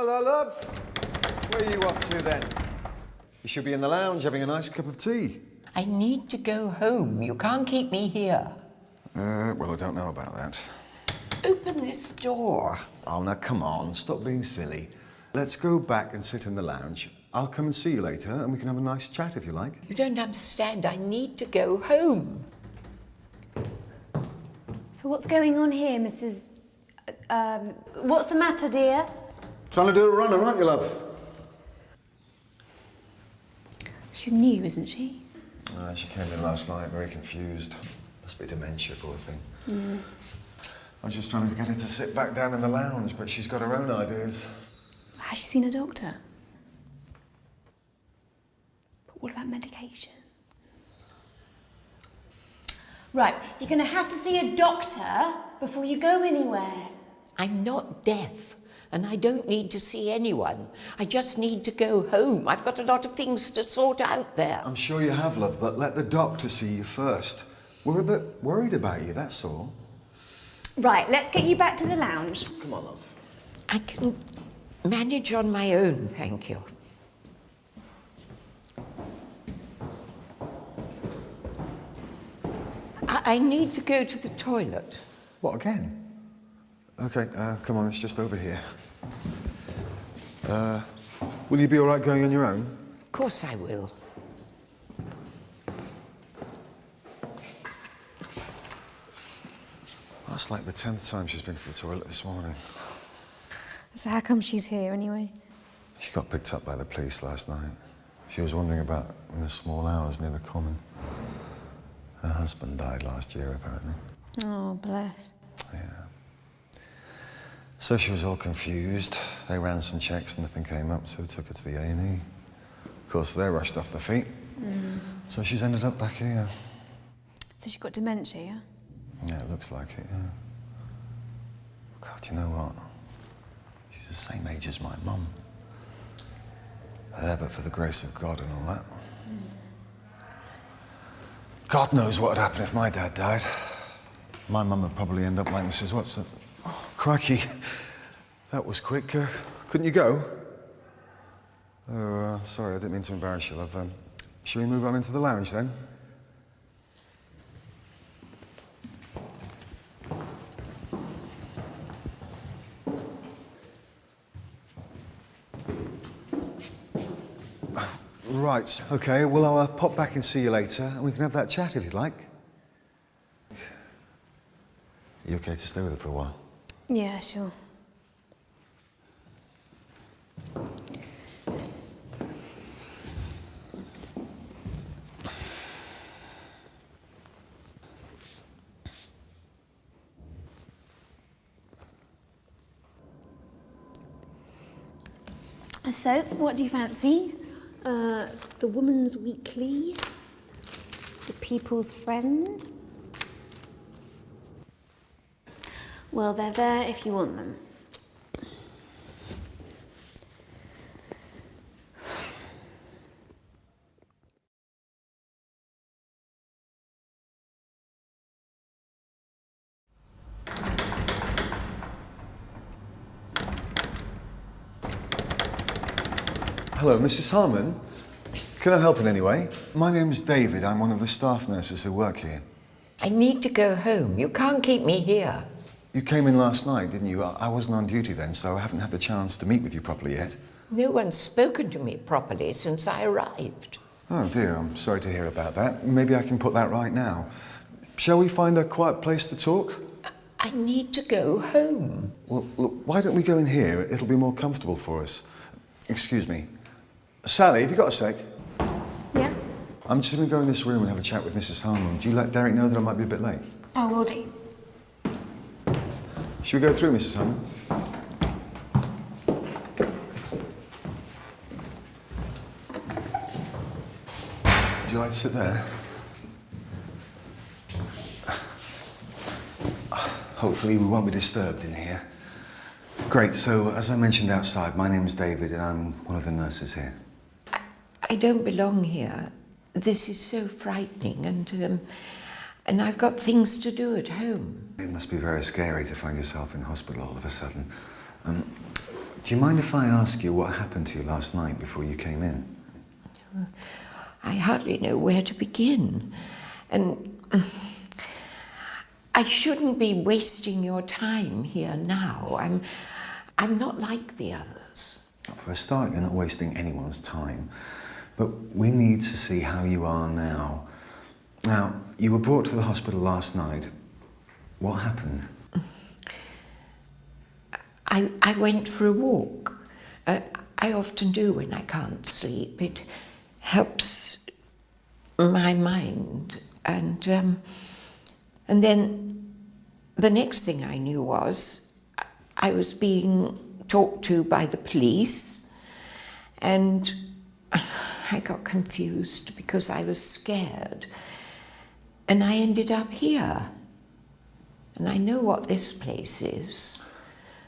Hello, love. Where are you off to then? You should be in the lounge having a nice cup of tea. I need to go home. You can't keep me here. Well, I don't know about that. Open this door. Oh, now come on, stop being silly. Let's go back and sit in the lounge. I'll come and see you later and we can have a nice chat if you like. You don't understand. I need to go home. So what's going on here, Mrs... what's the matter, dear? Trying to do a runner, aren't you, love? She's new, isn't she? She came in last night very confused. Must be dementia, poor thing. I was just trying to get her to sit back down in the lounge, but she's got her own ideas. Has she seen a doctor? But what about medication? Right, you're going to have to see a doctor before you go anywhere. I'm not deaf, and I don't need to see anyone. I just need to go home. I've got a lot of things to sort out there. I'm sure you have, love, but let the doctor see you first. We're a bit worried about you, that's all. Right, let's get you back to the lounge. Come on, love. I can manage on my own, thank you. I need to go to the toilet. What, again? Okay, come on, it's just over here. Will you be all right going on your own? Of course I will. That's like the 10th time she's been to the toilet this morning. So how come she's here, anyway? She got picked up by the police last night. She was wandering about in the small hours near the common. Her husband died last year, apparently. Oh, bless. Yeah. So she was all confused. They ran some checks, nothing came up, so they took her to the A&E. Of course, they're rushed off their feet. So she's ended up back here. So she's got dementia, yeah? Yeah, it looks like it, yeah. God, you know what? She's the same age as my mum. But for the grace of God and all that. God knows what would happen if my dad died. My mum would probably end up like Mrs. Watson. Oh, crikey. That was quick. Couldn't you go? Oh, sorry, I didn't mean to embarrass you, love. Shall we move on into the lounge, then? Right, OK, well, I'll pop back and see you later, and we can have that chat if you'd like. You OK to stay with her for a while? Yeah, sure. So, what do you fancy? The Woman's Weekly? The People's Friend? Well, they're there if you want them. Hello, Mrs. Harmon. Can I help in any way? My name's David. I'm one of the staff nurses who work here. I need to go home. You can't keep me here. You came in last night, didn't you? I wasn't on duty then, so I haven't had the chance to meet with you properly yet. No one's spoken to me properly since I arrived. Oh, dear, I'm sorry to hear about that. Maybe I can put that right now. Shall we find a quiet place to talk? I need to go home. Well, look, why don't we go in here? It'll be more comfortable for us. Excuse me. Sally, have you got a sec? Yeah? I'm just going to go in this room and have a chat with Mrs. Harmon. Do you let Derek know that I might be a bit late? Oh, will do. Should we go through, Mrs. Harmon? Would you like to sit there? Hopefully we won't be disturbed in here. Great, so as I mentioned outside, my name's David and I'm one of the nurses here. I don't belong here. This is so frightening, and I've got things to do at home. It must be very scary to find yourself in hospital all of a sudden. Do you mind if I ask you what happened to you last night before you came in? I hardly know where to begin. And I shouldn't be wasting your time here now. I'm not like the others. For a start, you're not wasting anyone's time. But we need to see how you are now. Now, you were brought to the hospital last night. What happened? I went for a walk. I often do when I can't sleep. It helps my mind. And then the next thing I knew was I was being talked to by the police, and I got confused because I was scared. And I ended up here. And I know what this place is.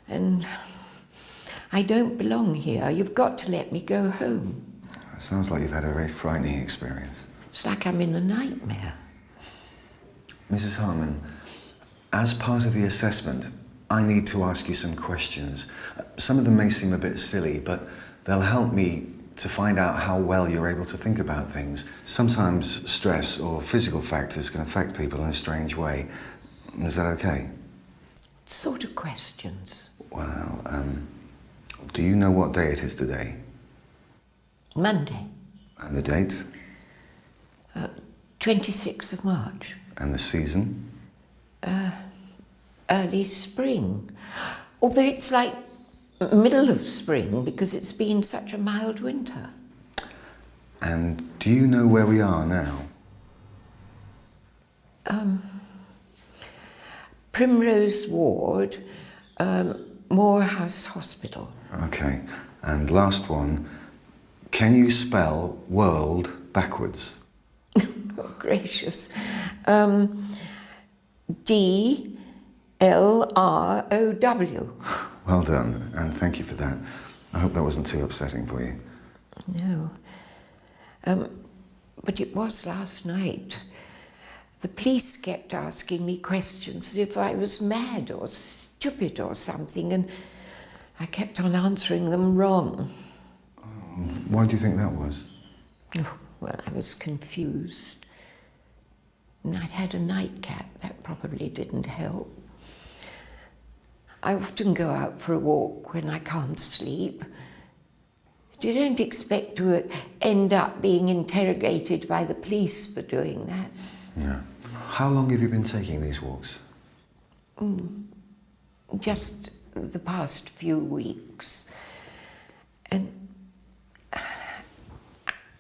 And I don't belong here. You've got to let me go home. Sounds like you've had a very frightening experience. It's like I'm in a nightmare. Mrs. Harmon, as part of the assessment, I need to ask you some questions. Some of them may seem a bit silly, but they'll help me to find out how well you're able to think about things. Sometimes stress or physical factors can affect people in a strange way. Is that okay? What sort of questions? Well, do you know what day it is today? Monday, And the date? 26th of March. And the season? Early spring. Although it's like middle of spring because it's been such a mild winter. And do you know where we are now? Primrose Ward, Moorhouse Hospital. Okay. And last one, can you spell world backwards? Oh, gracious. D-L-R-O-W. Well done, and thank you for that. I hope that wasn't too upsetting for you. No. But it was last night. The police kept asking me questions as if I was mad or stupid or something, and I kept on answering them wrong. Why do you think that was? Oh, well, I was confused. And I'd had a nightcap. That probably didn't help. I often go out for a walk when I can't sleep. You don't expect to end up being interrogated by the police for doing that. Yeah. How long have you been taking these walks? Just the past few weeks. And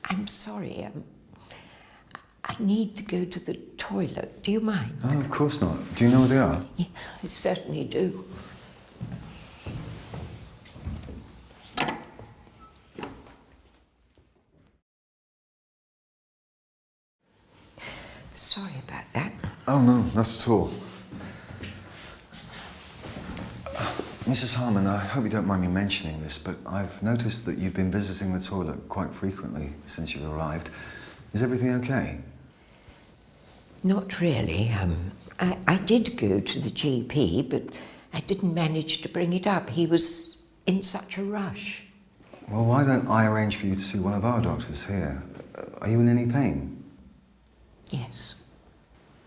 I'm sorry, I need to go to the toilet. Do you mind? Oh, of course not. Do you know where they are? Yeah, I certainly do. Sorry about that. Oh, no, not at all. Mrs. Harmon, I hope you don't mind me mentioning this, but I've noticed that you've been visiting the toilet quite frequently since you arrived. Is everything okay? Not really. I did go to the GP, but I didn't manage to bring it up. He was in such a rush. Well, why don't I arrange for you to see one of our doctors here? Are you in any pain? Yes.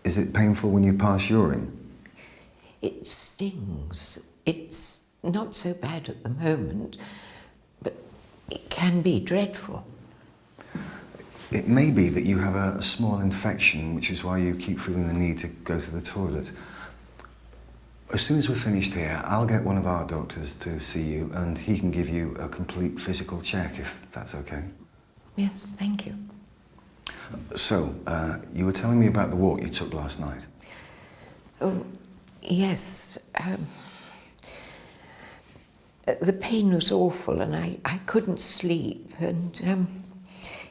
Is it painful when you pass urine? It stings. It's not so bad at the moment, but it can be dreadful. It may be that you have a small infection, which is why you keep feeling the need to go to the toilet. As soon as we're finished here, I'll get one of our doctors to see you, and he can give you a complete physical check, if that's okay. Yes, thank you. So, you were telling me about the walk you took last night. Oh, yes. The pain was awful, and I couldn't sleep, and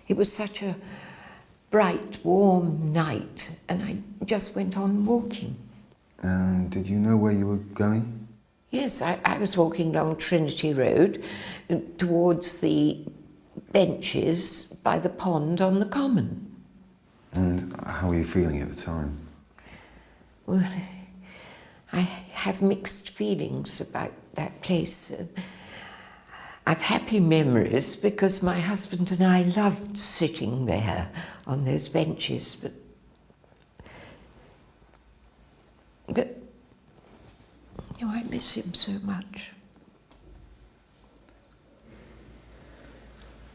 it was such a bright, warm night, and I just went on walking. And did you know where you were going? Yes, I was walking along Trinity Road towards the benches by the pond on the common. And how were you feeling at the time? Well, I have mixed feelings about that place. I've happy memories because my husband and I loved sitting there on those benches, but you know, I miss him so much.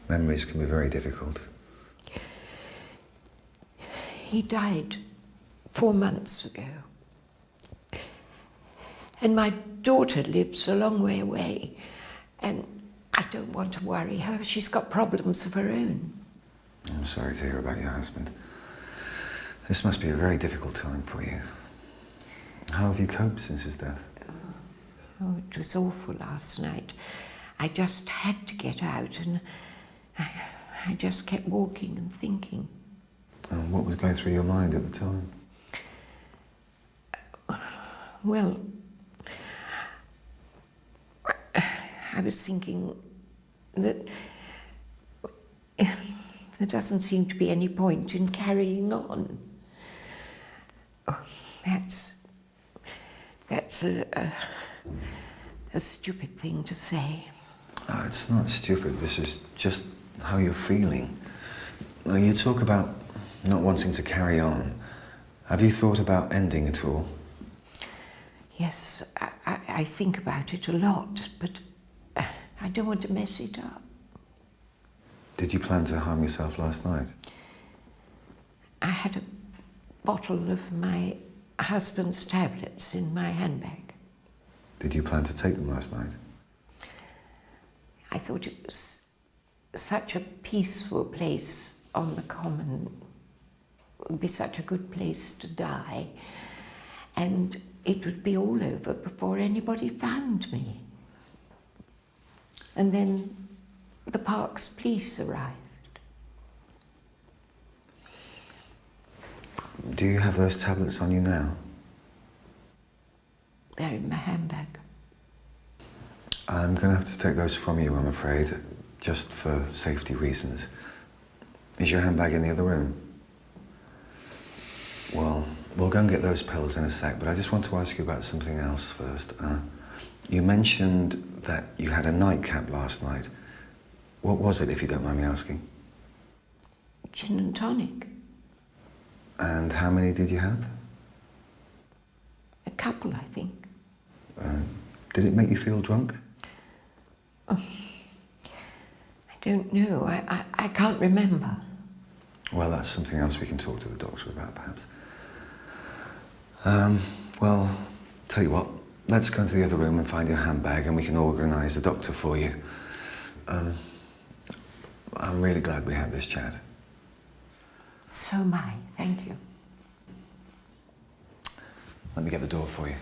Memories can be very difficult. He died 4 months ago. And my daughter lives a long way away, and I don't want to worry her. She's got problems of her own. I'm sorry to hear about your husband. This must be a very difficult time for you. How have you coped since his death? Oh, it was awful last night. I just had to get out, and I just kept walking and thinking. And what was going through your mind at the time? Well, I was thinking that there doesn't seem to be any point in carrying on. Oh, that's a stupid thing to say. Oh, it's not stupid. This is just how you're feeling. Now, you talk about not wanting to carry on. Have you thought about ending at all? Yes, I think about it a lot, but I don't want to mess it up. Did you plan to harm yourself last night? I had a bottle of my husband's tablets in my handbag. Did you plan to take them last night? I thought it was such a peaceful place on the common. It would be such a good place to die, and it would be all over before anybody found me. And then the park's police arrived. Do you have those tablets on you now? They're in my handbag. I'm going to have to take those from you, I'm afraid, just for safety reasons. Is your handbag in the other room? Well, we'll go and get those pills in a sec, but I just want to ask you about something else first. You mentioned that you had a nightcap last night. What was it, if you don't mind me asking? Gin and tonic. And how many did you have? A couple, I think. Did it make you feel drunk? I don't know. I can't remember. Well, that's something else we can talk to the doctor about, perhaps. Well, tell you what, let's go into the other room and find your handbag and we can organise a doctor for you. I'm really glad we had this chat. So am I. Thank you. Let me get the door for you.